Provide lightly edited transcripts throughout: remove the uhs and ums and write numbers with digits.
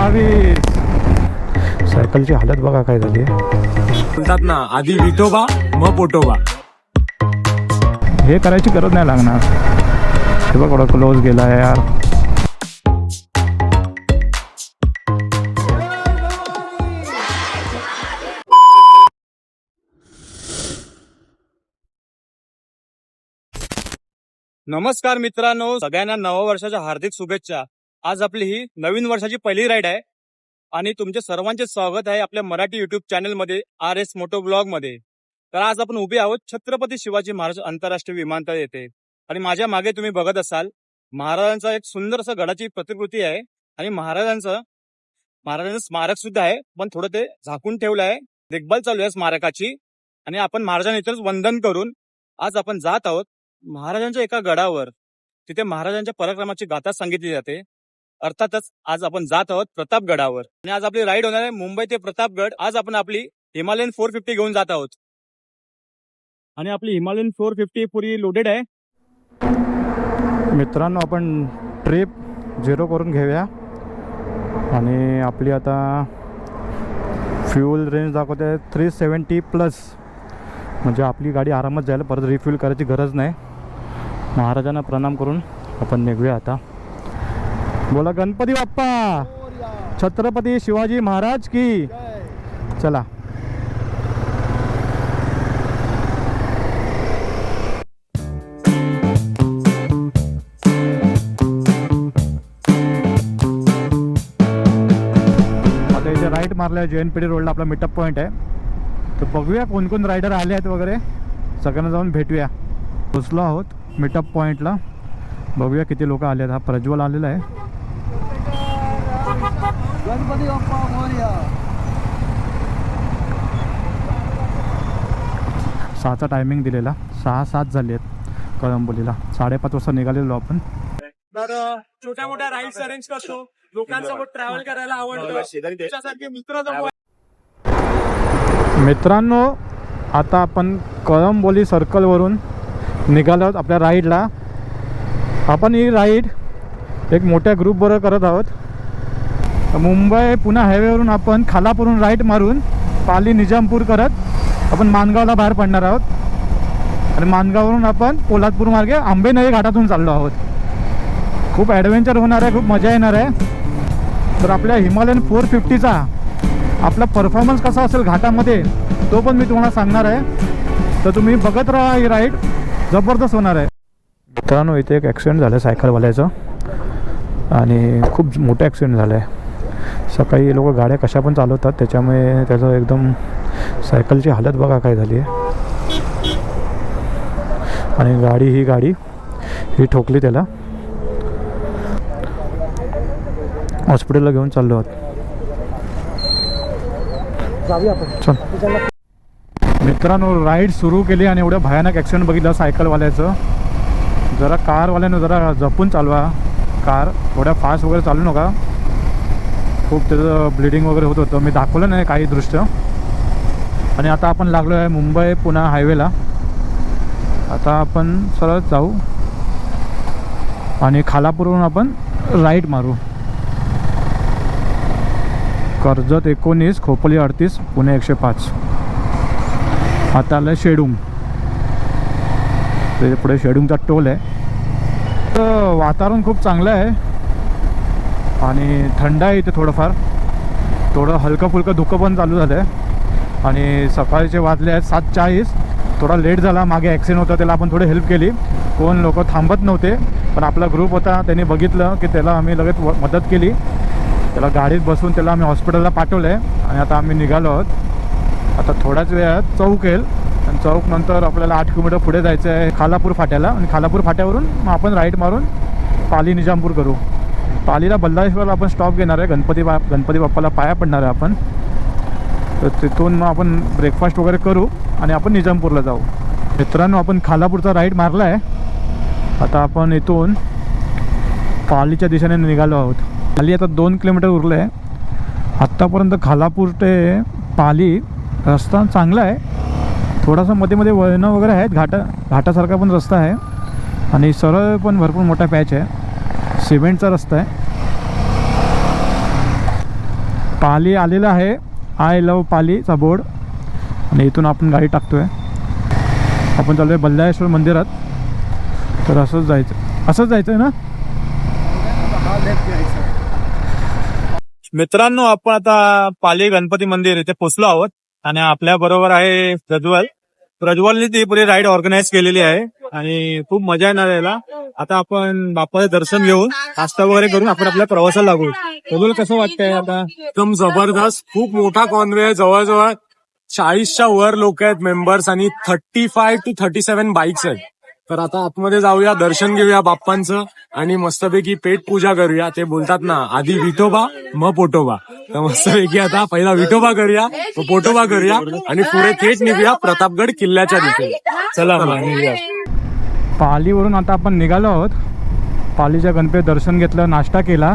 22. सायकलची हालत बघा काय झाली. म्हणतात ना, आधी विठोबा मग पोटोबा. हे करायची गरज नाही लागणार. हे बघ थोडा क्लोज गेला यार. नमस्कार मित्रांनो, सगळ्यांना नववर्षाच्या हार्दिक शुभेच्छा. आज आपली ही नवीन वर्षाची पहिली राईड आहे आणि तुमचे सर्वांचे स्वागत आहे आपल्या मराठी युट्यूब चॅनलमध्ये RS मोटो ब्लॉग मध्ये. तर आज आपण उभे आहोत छत्रपती शिवाजी महाराज आंतरराष्ट्रीय विमानतळ येथे आणि माझ्या मागे तुम्ही बघत असाल महाराजांचा एक सुंदर असं गडाची प्रतिकृती आहे आणि महाराजांचं स्मारक सुद्धा आहे, पण थोडं ते झाकून ठेवलं आहे. देखभाल चालू आहे स्मारकाची आणि आपण महाराजांना इथेच वंदन करून आज आपण जात आहोत महाराजांच्या एका गडावर. तिथे महाराजांच्या पराक्रमाची गाथा सांगितली जाते. अर्थातच आज आपण जात आहोत प्रतापगडावर आणि आज आपली राईड होणार आहे मुंबई ते प्रतापगड. आज आपण आपली हिमालयन 450 घेऊन जात आहोत आणि आपली हिमालयन 450 पुरी लोडेड आहे. मित्रांनो, आपण ट्रिप 0 करून घेऊया आणि आपली आता फ्यूल रेंज दाखवते 370+. म्हणजे आपली गाडी आरामात जायला, परत रिफ्यूल करायची गरज नाही. महाराजांना प्रणाम करून आपण निघूया आता. बोला गणपती बाप्पा, छत्रपती शिवाजी महाराज की. चला. आता इथे राईट मारल्या JNPT रोडला आपला मीटअप पॉईंट आहे. तर बघूया कोण कोण रायडर आले आहेत वगैरे, सगळ्यांना जाऊन भेटूया. पोचलो आहोत मीटअप पॉईंटला. बघूया किती लोक आले आहेत. हा प्रज्वल आलेला आहे. गणपती बाप्पा मोरया. 6चा टायमिंग दिलेला, 6:07 झाले आहेत कळंबोलीला. 5:30 वाजता निघालेलो आपण. तर छोट्या मोठ्या राईड्स अरेंज करतो, लोकांसोबत ट्रॅव्हल करायला आवडतं. त्याच्यासारखे मित्र जमवा. मित्रांनो, आता आपण कळंबोली सर्कलवरून निघालो आहोत आपल्या राईडला. आपण ही राईड एक मोठ्या ग्रुपबरोबर करत आहोत. मुंबई पुणे हायवेवरून आपण खालापूरहून राईट मारून पाली निजामपूर करत आपण माणगावला बाहेर पडणार आहोत आणि माणगाववरून आपण पोलादपूर मार्गे आंबेनळी घाटातून चाललो आहोत. खूप ॲडव्हेंचर होणार आहे, खूप मजा येणार आहे. तर आपल्या हिमालयन 450चा आपला परफॉर्मन्स कसा असेल घाटामध्ये तो पण मी तुम्हाला सांगणार आहे. तर तुम्ही बघत राहा, ही राईड जबरदस्त होणार आहे. मित्रांनो, इथे एक ॲक्सिडेंट झालं सायकलवाल्याचं आणि खूप मोठं ॲक्सिडेंट झालं आहे. सकाळी लोक गाड्या कशा पण चालवतात, त्याच्यामुळे त्याचं एकदम सायकलची हालत बघा काय झाली आहे. आणि गाडी ही ठोकली त्याला. हॉस्पिटलला घेऊन चाललो आहोत. चल मित्रांनो, राईड सुरू केली आणि एवढं भयानक ॲक्सिडेंट बघितलं सायकलवाल्याचं. जरा कारवाल्यानं जरा जपून चालवा कार, एवढ्या फास्ट वगैरे चालू नका. खूप त्याचं ब्लिडिंग वगैरे होत होतं, मी दाखवलं नाही काही दृश्य. आणि आता आपण लागलो आहे मुंबई पुणे हायवेला. आता आपण सरळ जाऊ आणि खालापूरवरून आपण राईट मारू. कर्जत 19, खोपोली 38, पुणे 105. आता आलं शेडूम. त्याच्या पुढे शेडूमचा टोल आहे. तर वातावरण खूप चांगलं आहे आणि थंड आहे इथे. थोडं हलकं फुलकं धुकं पण चालू झालं आहे. आणि सकाळचे वाजले आहेत 7:40. थोडा लेट झाला, मागे ॲक्सिडेंट होता त्याला आपण थोडी हेल्प केली. कोण लोक थांबत नव्हते, पण आपला ग्रुप होता, त्यांनी बघितलं की त्याला आम्ही लगेच मदत केली. त्याला गाडीत बसून त्याला आम्ही हॉस्पिटलला पाठवलं आहे आणि आता आम्ही निघालो आहोत. आता थोड्याच वेळात चौक येईल आणि चौक नंतर आपल्याला 8 किलोमीटर पुढे जायचं आहे खालापूर फाट्याला. आणि खालापूर फाट्यावरून मग आपण राईट मारून पाली निजामपूर करू. पालीला बल्लाळेश्वरला आपण स्टॉप घेणार आहे. गणपती बाप्पाला पाया पडणार आहे आपण. तर तिथून मग आपण ब्रेकफास्ट वगैरे करू आणि आपण निजामपूरला जाऊ. मित्रांनो, आपण खालापूरचा राईड मारला आहे. आता आपण इथून पालीच्या दिशेने निघालो आहोत. पाली आता 2 किलोमीटर उरलं आहे. आत्तापर्यंत खालापूर ते पाली रस्ता चांगला आहे. थोडासा मध्ये वळणं वगैरे आहेत, घाटासारखा पण रस्ता आहे आणि सरळ पण भरपूर मोठा पॅच आहे. सिमेंटचा रस्ता आहे. पाली आलेला आहे, आय लव्ह पालीचा बोर्ड. आणि इथून आपण गाडी टाकतोय. आपण चालू आहे बल्लाळेश्वर मंदिरात. तर असंच जायचं आहे ना. हा लेफ्ट घ्यायचा. मित्रांनो, आपण आता पाली गणपती मंदिर इथे पोहोचलो आहोत आणि आपल्या बरोबर आहे प्रज्वलने ती पुरी राईड ऑर्गनाईज केलेली आहे आणि खूप मजा येणार याला. आता आपण बाप्पाचं दर्शन घेऊन नाश्ता वगैरे करून आपण आपल्या प्रवासाला लागू. प्रज्वल, कसं वाटतंय आता? एकदम जबरदस्त. खूप मोठा कॉन्वे आहे. जवळजवळ 40च्या वर लोक आहेत मेंबर्स आणि 35 to 37 बाईक्स आहेत. तर आता आतमध्ये जाऊया, दर्शन घेऊया बाप्पांचं आणि मस्तपैकी पेट पूजा करूया. ते बोलतात ना, आधी विठोबा मग पोटोबा. तर मस्तपैकी आता पहिला विठोबा करूया, मग पोटोबा करूया आणि पुढे थेट निघूया प्रतापगड किल्ल्याच्या तिथे. चला मग निघूया. पालीवरून आता आपण निघालो आहोत. पालीच्या गणपती दर्शन घेतलं, नाश्ता केला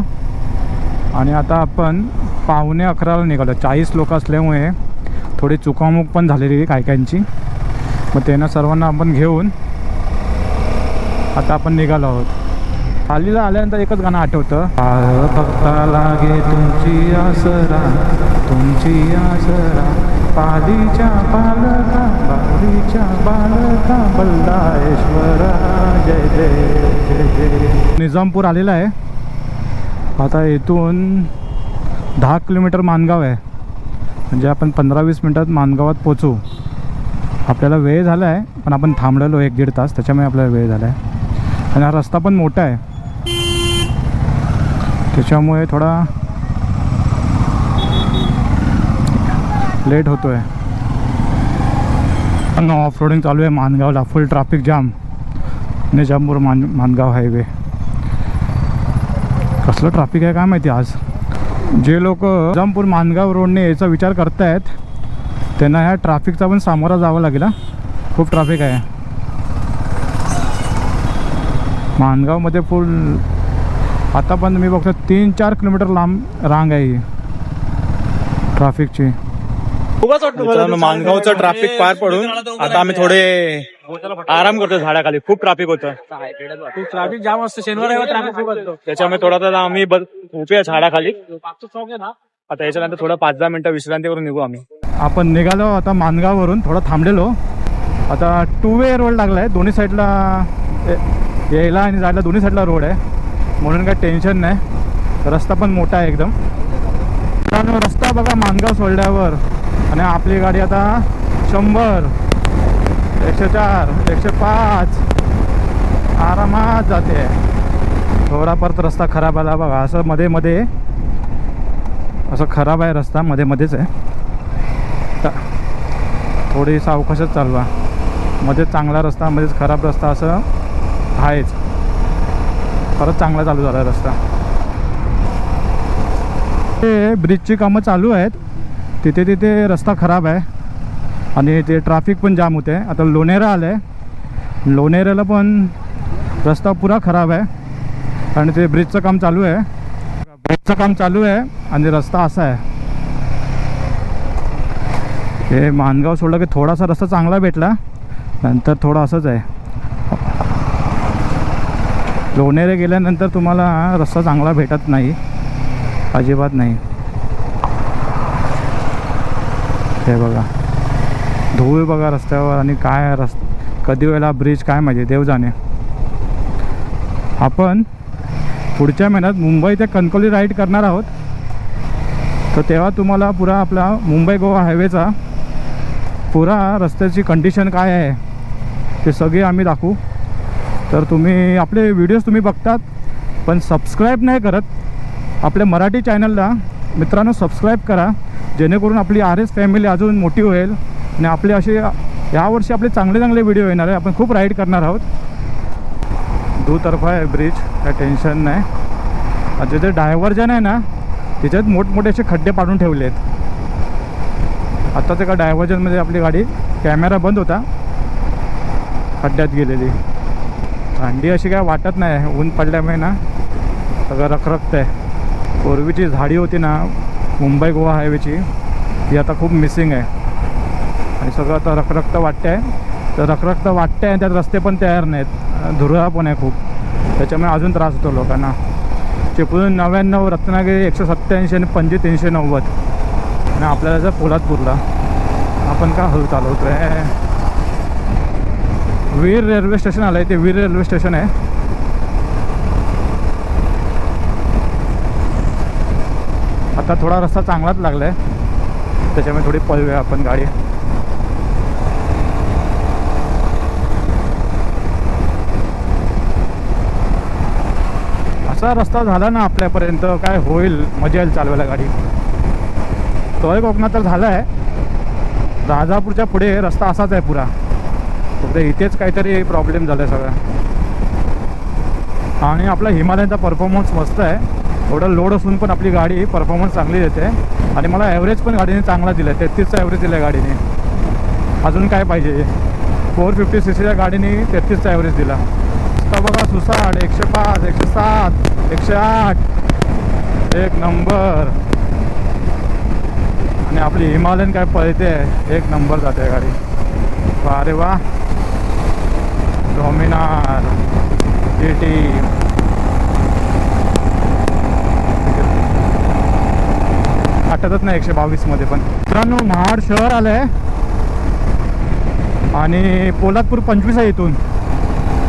आणि आता आपण 11:45 निघालो. 40 लोक असल्यामुळे थोडी चुकामुक पण झालेली काही काहींची. मग त्यांना सर्वांना आपण घेऊन आता आपण निघालो आहोत. पालीला आल्यानंतर एकच गाणं आठवतं, भक्ता लागे तुमची आसरा, तुमची आसरा, पालीच्या बालका, पालीच्या बालका, बल्लाळेश्वरा, जय जय जय जय. निजामपूर आलेला आहे. आता इथून 10 किलोमीटर मानगाव आहे. म्हणजे आपण 15-20 मिनटात मानगावात पोचू. आपल्याला वेळ झाला आहे, पण आपण थांबलेलो 1-1.5 तास, त्याच्यामुळे आपल्याला वेळ झाला आहे. आणि हा रस्ता पण मोठा आहे, त्याच्यामुळे थोडा लेट होतो आहे. पण ऑफ रोडिंग चालू आहे मानगावला. Full traffic jam. Nizampur Mangaon highway. कसलं ट्रॅफिक आहे काय माहिती आज. जे लोक निजामपूर मानगाव रोडने यायचा विचार करतायत त्यांना ह्या ट्रॅफिकचा पण सामोरा जावं लागेल. खूप ट्रॅफिक आहे मानगावमध्ये. फुल आता पण मी बघतो 3-4 किलोमीटर लांब रांग आहे ही ट्रॅफिकची. मित्रांनो, मानगावचं ट्रॅफिक पार पडून आता आम्ही थोडे आराम करतो झाडाखाली. खूप ट्रॅफिक होतं, खूप ट्रॅफिक जाम असतं. शनिवार ट्रॅफिक खूप असतो, त्याच्यामुळे थोडा आम्ही उभे झाडाखाली. आता याच्यानंतर थोडं 5-10 मिनिटं विश्रांती करून निघू आम्ही. आपण निघालो आता मानगाववरून. थोडं थांबलेलो. आता 2 वे रोड लागला आहे. दोन्ही साईडला यायला आणि जायला दोन्ही साईडला रोड आहे, म्हणून काही टेन्शन नाही. रस्ता पण मोठा आहे एकदम. कारण रस्ता बघा मानगाव सोडल्यावर. आणि आपली गाडी आता 100, 104, 105 आरामात जाते. थोडा परत रस्ता खराब आला बघा. असं मध्ये मध्ये असं खराब आहे रस्ता, मध्ये मध्येच आहे. थोडी सावकाशच चालवा. मध्ये चांगला रस्ता, मध्येच खराब रस्ता, असं आहेच. परत चांगला चालू झाला रस्ता. ते ब्रिजची कामं चालू आहेत. तिथे रस्ता खराब आहे आणि ते ट्रॅफिक पण जाम होते. आता लोणेरा आलं आहे. लोणेऱ्याला पण रस्ता पुरा खराब आहे आणि ते ब्रिजचं काम चालू आहे. ब्रिजचं काम चालू आहे आणि रस्ता असा आहे. हे मानगाव सोडलं की थोडासा रस्ता चांगला भेटला, नंतर थोडं असंच आहे. लोणेरे गेल्यानंतर तुम्हाला रस्ता चांगला भेटत नाही, अजिबात नाही. हे बघा धूळ बघा रस्त्यावर. आणि काय कधी वेळेला ब्रिज काय माहिती, देव जाणे. आपण पुढच्या महिन्यात मुंबई ते कणकवली राईड करणार आहोत. तर तेव्हा तुम्हाला पुरा आपला मुंबई गोवा हायवेचा पुरा रस्त्याची कंडिशन काय आहे ते सगळे आम्ही दाखवू. तर तुम्ही आपले व्हिडिओज तुम्ही बघतात पण सबस्क्राईब नाही करत आपल्या मराठी चॅनलला. मित्रांनो, सबस्क्राईब करा, जेणेकरून आपली RS फॅमिली अजून मोठी होईल. आणि आपले असे यावर्षी आपले चांगले चांगले व्हिडिओ येणार आहे. आपण खूप राईड करणार आहोत. दुतर्फा आहे ब्रिज, काय टेन्शन नाही. जिथे डायव्हर्जन आहे ना त्याच्यात मोठमोठे असे खड्डे पाडून ठेवले आहेत. आत्ताच एका डायव्हर्जनमध्ये आपली गाडी कॅमेरा बंद होता, खड्ड्यात गेलेली. थंडी अशी काय वाटत नाही, ऊन पडल्यामुळे ना सगळं रखरखत आहे. पूर्वीची झाडी होती ना मुंबई गोवा हायवेची, ती आता खूप मिसिंग आहे आणि सगळं आता रखरखत वाटतं आहे. तर रखरखत वाटतं आहे, त्यात रस्ते पण तयार नाहीत, धुरळा पण आहे खूप, त्याच्यामुळे अजून त्रास होतो लोकांना. चिपळूण 99, रत्नागिरी 187 आणि पणजी 390. आणि आपल्याला जर पोलादपूरला आपण का हळू चालवतोय. वीर रेल्वे स्टेशन आलं आहे, ते वीर रेल्वे स्टेशन आहे. आता थोडा रस्ता चांगलाच लागला आहे, त्याच्यामुळे थोडी पळूया आपण गाडी. असा रस्ता झाला ना आपल्यापर्यंत काय होईल, मजा येईल चालवायला गाडी. तोय कोकणात तर झाला आहे, राजापूरच्या पुढे रस्ता असाच आहे पुरा, फक्त इथेच काहीतरी प्रॉब्लेम झाला आहे सगळा. आणि आपला हिमालयनचा परफॉर्मन्स मस्त आहे, एवढं लोड असून पण आपली गाडी परफॉर्मन्स चांगली देते. आणि मला ॲव्हरेज पण गाडीने चांगला दिला आहे, 33चा ॲव्हरेज दिला आहे गाडीने. अजून काय पाहिजे, 450cc गाडीने 33चा ॲव्हरेज दिला. आता बघा सुसाट 105, 107, 108, एक नंबर. आणि आपली हिमालयन काय पळते, एक नंबर जाते गाडी. अरे वा, डॉमिनार GT. आठवतच नाही 122 मध्ये. पण मित्रांनो, महाड शहर आलं आहे आणि पोलादपूर 25 आहे इथून.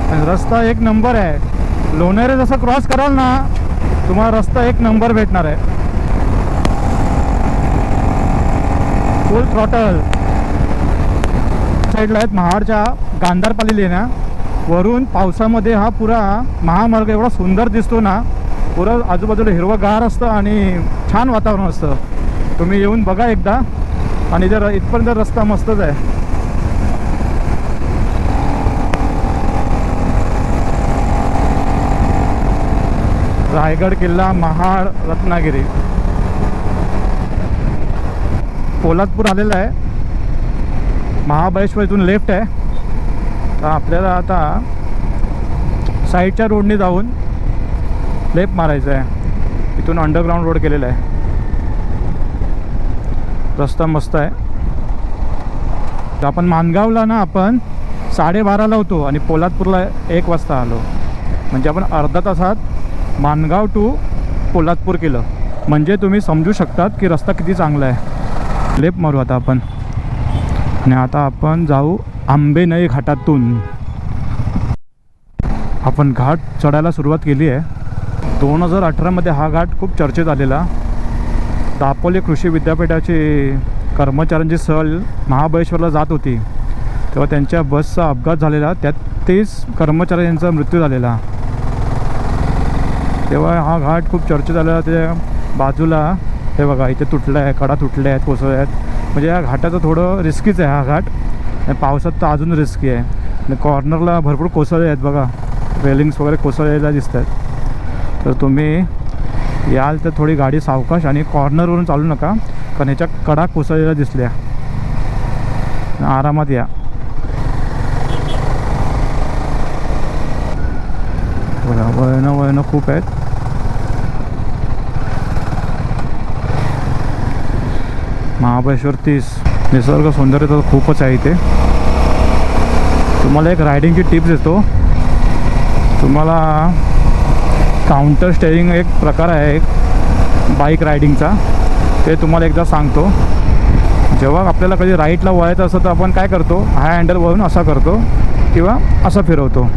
आणि रस्ता एक नंबर आहे. लोणेरे जसं क्रॉस कराल ना, तुम्हाला रस्ता एक नंबर भेटणार आहे. फुल थ्रॉटल. साईडला आहेत महाडच्या गांधारपाली लेण्या. वरून पावसामध्ये हा पुरा महामार्ग एवढा सुंदर दिसतो ना, पुरं आजूबाजूला हिरवंगार असतं आणि छान वातावरण असतं. तुम्ही येऊन बघा एकदा. आणि जर इथपर्यंत रस्ता मस्तच आहे. रायगड किल्ला, महाड, रत्नागिरी. पोलादपूर आलेलं आहे. महाबळेश्वर इथून लेफ्ट आहे. तर आपल्याला आता साईडच्या रोडने जाऊन लेफ्ट मारायचं आहे. इथून अंडरग्राऊंड रोड केलेला आहे. रस्ता मस्त आहे. तर आपण मानगावला ना आपण 12:30ला होतो आणि पोलादपूरला 1 वाजता आलो. म्हणजे आपण अर्धा तासात मानगाव टू पोलादपूर केलं. म्हणजे तुम्ही समजू शकतात की रस्ता किती चांगला आहे. लेफ्ट मारू आता आपण. आणि आता आपण जाऊ आंबेनळी घाटातून. आपण घाट चढायला सुरुवात केली आहे. 2018मध्ये हा घाट खूप चर्चेत आलेला. दापोली कृषी विद्यापीठाची कर्मचाऱ्यांची सहल महाबळेश्वरला जात होती, तेव्हा त्यांच्या बसचा अपघात झालेला. त्यात 30 कर्मचाऱ्यांचा मृत्यू झालेला. तेव्हा हा घाट खूप चर्चेत आलेला. त्याच्या बाजूला हे बघा, इथे तुटलं आहे, कडा तुटल्या आहेत, कोसळल्या आहेत. म्हणजे या घाटाचं थोडं रिस्कीच आहे हा घाट. आणि पावसात तर अजून रिस्की आहे. आणि कॉर्नरला भरपूर कोसळले आहेत बघा, रेलिंग्स वगैरे कोसळलेल्या दिसत आहेत. तर तुम्ही याल तर थोडी गाडी सावकाश आणि कॉर्नरवरून चालू नका, कारण ह्याच्या कडा कोसळलेल्या दिसल्या. आरामात या. बघा, वळणं खूप आहेत. महाबळेश्वर 30. निसर्ग सौंदर्य तर खूपच आहे इथे. तुम्हाला एक रायडिंगची टिप्स देतो. तुम्हाला काउंटर स्टेअरिंग एक प्रकार आहे एक बाईक रायडिंगचा, ते तुम्हाला एकदा सांगतो. जेव्हा आपल्याला कधी राईटला वळायचं असतं तर आपण काय करतो, हा हँडल वळून असा करतो किंवा असा फिरवतो.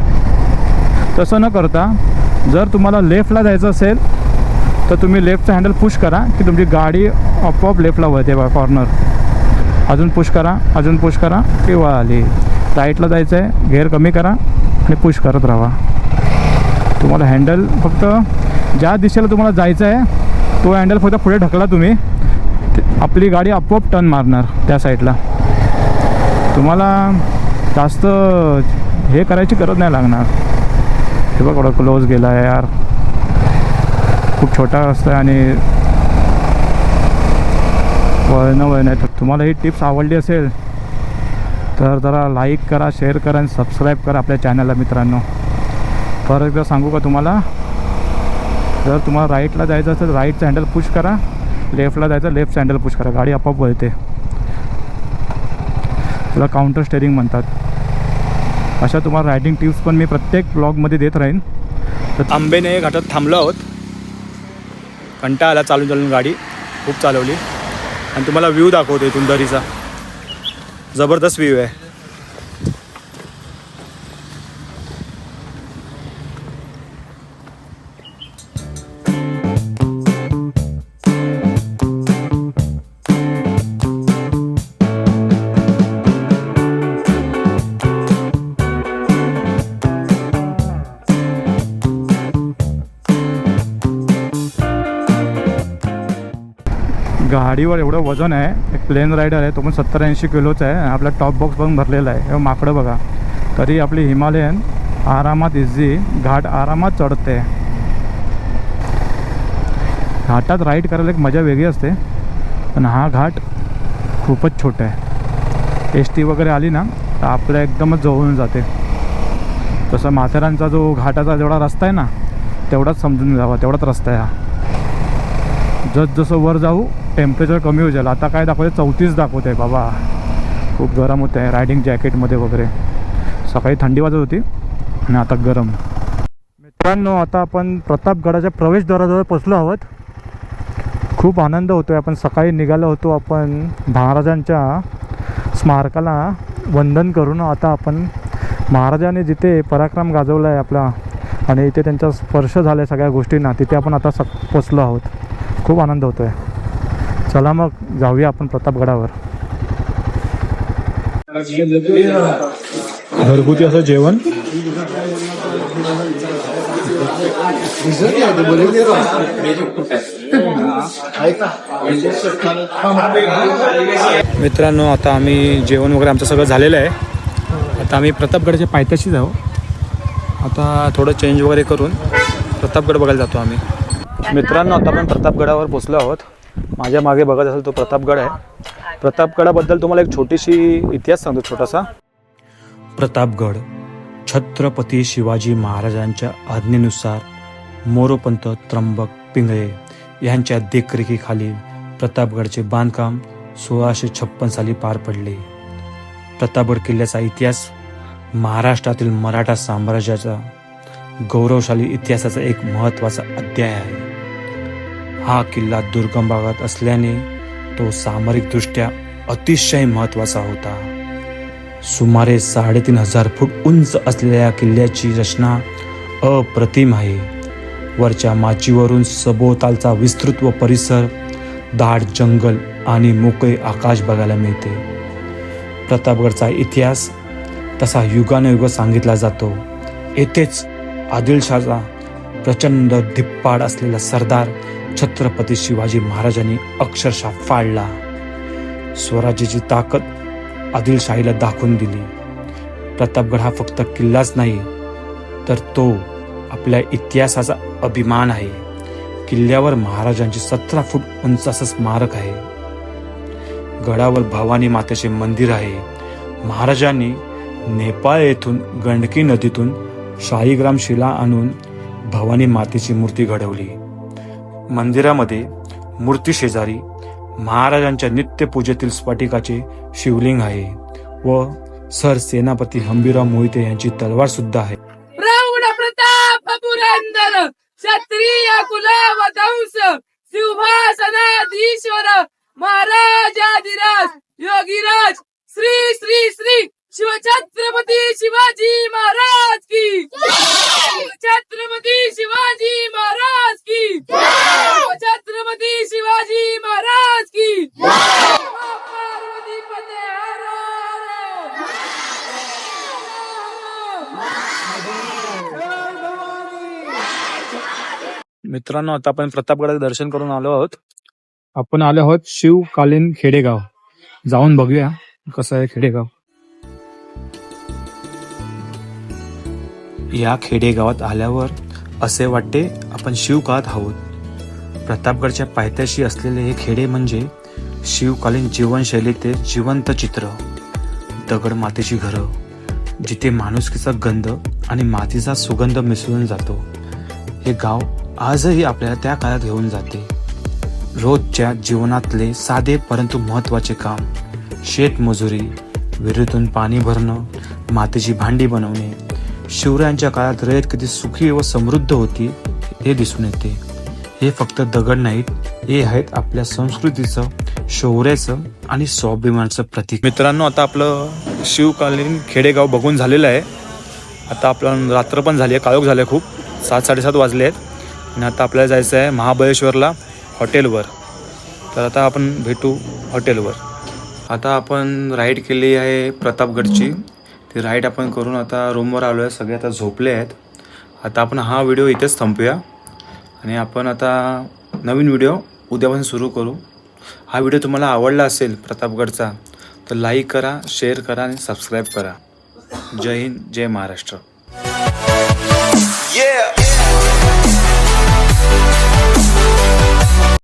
तसं न करता जर तुम्हाला लेफ्टला जायचं असेल तर तुम्ही लेफ्टचा हँडल पुश करा की तुमची गाडी आपोआप लेफ्टला वळते. बघा कॉर्नर, अजून पुश करा, अजून पुश करा की वळाली. राईटला जायचं आहे, गेअर कमी करा आणि पुश करत राहा. तुम्हाला हँडल फक्त ज्या दिशेला तुम्हाला जायचं आहे तो हँडल फक्त पुढे ढकला तुम्ही, आपली गाडी आपोआप टर्न मारणार त्या साईडला. तुम्हाला जास्त हे करायची गरज नाही लागणार. हे बघा, थोडा क्लोज गेला आहे यार, खूप छोटा रस्ता आहे आणि वळण आहे. तर तुम्हाला ही टिप्स आवडली असेल तर जरा लाईक करा, शेअर करा आणि सबस्क्राईब करा आपल्या चॅनलला मित्रांनो. परत एकदा सांगू का तुम्हाला, जर तुम्हाला राईटला जायचं असेल तर राईटचं हँडल पुश करा, लेफ्टला जायचं लेफ्टचं हँडल पुश करा, गाडी आपोआप वळते. त्याला काउंटर स्टेअरिंग म्हणतात. अशा तुम्हाला रायडिंग टिप्स पण मी प्रत्येक ब्लॉगमध्ये देत राहीन. आंबेनळी घाटात थांबलो आहोत कंटाळा आला चालून चालून गाडी खूप चालवली. आणि तुम्हाला व्ह्यू दाखवतो इथून दरीचा, जबरदस्त व्ह्यू आहे. गाडीवर एवढं वजन आहे. एक प्लेन रायडर आहे, तो पण 70-80 किलोचा आहे. आपला टॉप बॉक्स पण भरलेला आहे. हे माकडं बघा, तरी आपली हिमालयन आरामात इझी घाट आरामात चढते. घाटात राईड करायला एक मजा वेगळी असते, पण हा घाट खूपच छोटा आहे. एस-टी वगैरे आली ना तर आपल्या एकदमच जवळून जाते. तसं माथेरानचा जो घाटाचा जेवढा रस्ता आहे ना तेवढाच समजून जावा, तेवढाच रस्ता आहे हा. जसं वर जाऊ टेम्परेचर कमी होईल. आता काय दाखवते 34 दाखवत आहे बाबा, खूप गरम होतं आहे रायडिंग जॅकेटमध्ये वगैरे. सकाळी थंडी वाजत होती आणि आता गरम. मित्रांनो, आता आपण प्रतापगडाच्या प्रवेशद्वाराजवळ पोचलो आहोत. खूप आनंद होतो आहे. आपण सकाळी निघालो होतो आपण महाराजांच्या स्मारकाला वंदन करून. आता आपण महाराजांनी जिथे पराक्रम गाजवला आहे आपला आणि इथे त्यांचा स्पर्श झाला आहे सगळ्या गोष्टींना, तिथे आपण आता पोचलो आहोत. खूप आनंद होतो आहे. चला मग जाऊया आपण प्रतापगडावर. घरगुती असं जेवण, मित्रांनो, आता आम्ही जेवण वगैरे आमचं सगळं झालेलं आहे. आता आम्ही प्रतापगडाच्या पायथ्याशी जाऊ. आता थोडं चेंज वगैरे करून प्रतापगड बघायला जातो आम्ही. मित्रांनो, आता आपण प्रतापगडावर पोचलो आहोत. माझ्या मागे बघत असेल तो प्रतापगड आहे. प्रतापगडाबद्दल तुम्हाला एक छोटीशी इतिहास सांगतो छोटासा. प्रतापगड छत्रपती शिवाजी महाराजांच्या आज्ञेनुसार मोरोपंत त्र्यंबक पिंगळे यांच्या देखरेखीखाली प्रतापगडचे बांधकाम 1656 साली पार पडले. प्रतापगड किल्ल्याचा इतिहास महाराष्ट्रातील मराठा साम्राज्याचा गौरवशाली इतिहासाचा एक महत्त्वाचा अध्याय आहे. हा किल्ला दुर्गम भागात असल्याने तो सामरिकदृष्ट्या अतिशय महत्त्वाचा होता. सुमारे 3500 फूट उंच असलेल्या या किल्ल्याची रचना अप्रतिम आहे. वरच्या माचीवरून सभोवतालचा विस्तृत व परिसर, दाट जंगल आणि मोकळे आकाश बघायला मिळते. प्रतापगडचा इतिहास तसा युगानुयुग सांगितला जातो. येथेच आदिलशाहचा प्रचंड धिप्पाड असलेला सरदार छत्रपती शिवाजी महाराजांनी अक्षरशः फाळला. स्वराज्याची ताकद आदिलशाहीला दाखवून दिली. प्रतापगड हा फक्त किल्लाच नाही, तर तो आपल्या इतिहासाचा अभिमान आहे. किल्ल्यावर महाराजांचे 17 फूट उंच असं स्मारक आहे. गडावर भवानी मातेचे मंदिर आहे. महाराजांनी नेपाळ येथून गंडकी नदीतून शाळीग्राम शिला आणून भवानी मातेची मूर्ती घडवली. मंदिरामध्ये मूर्ती शेजारी महाराजांच्या नित्यपूजेतील स्फटिकाचे शिवलिंग आहे व सर सेनापती हंबीरराव मोहिते यांची तलवार सुद्धा आहे. प्रौढ प्रताप पुरंदर क्षत्रिय कुलवंश सिंहासनाधीश्वर महाराजाधिराज योगीराज श्री श्री श्री शिवछत्रपती शिवाजी महाराज की छत्रपती शिवाजी महाराज की छत्रपती शिवाजी महाराज की पार्वती पते हर मित्रांनो, आता आपण प्रतापगडाचं दर्शन करून आलो आहोत. आपण आलो आहोत शिवकालीन खेडेगाव. जाऊन बघूया कसं आहे खेडेगाव. या खेडेगावात आल्यावर असे वाटते आपण शिवकाळात आहोत. प्रतापगडच्या पायथ्याशी असलेले हे खेडे म्हणजे शिवकालीन जीवनशैलीचे जिवंत चित्र. दगड मातीची घरं, जिथे माणुसकीचा गंध आणि मातीचा सुगंध मिसळून जातो. हे गाव आजही आपल्याला त्या काळात घेऊन जाते. रोजच्या जीवनातले साधे परंतु महत्त्वाचे काम, शेतमजुरी, विहिरीतून पाणी भरणं, मातीची भांडी बनवणे. शिवरायांच्या काळात रयत किती सुखी व समृद्ध होती हे दिसून येते. हे फक्त दगड नाहीत, हे आहेत आपल्या संस्कृतीचं, शौर्याचं आणि स्वाभिमानाचं प्रतीक. मित्रांनो, आता आपलं शिवकालीन खेडेगाव बघून झालेलं आहे. आता आपलं रात्र पण झाली आहे, काळोख झालं आहे खूप, 7-7:30 वाजले आहेत आणि आता आपल्याला जायचं आहे महाबळेश्वरला हॉटेलवर. तर आता आपण भेटू हॉटेलवर. आता आपण राईड केली आहे प्रतापगडची. ती राईड आपण करून आता रूमवर आलो आहे. सगळे आता झोपले आहेत. आता आपण हा व्हिडिओ इथेच थांबूया आणि आपण आता नवीन व्हिडिओ उद्यापासून सुरू करू. हा व्हिडिओ तुम्हाला आवडला असेल प्रतापगडचा तर लाईक करा, शेअर करा आणि सबस्क्राईब करा. जय हिंद, जय महाराष्ट्र. Yeah.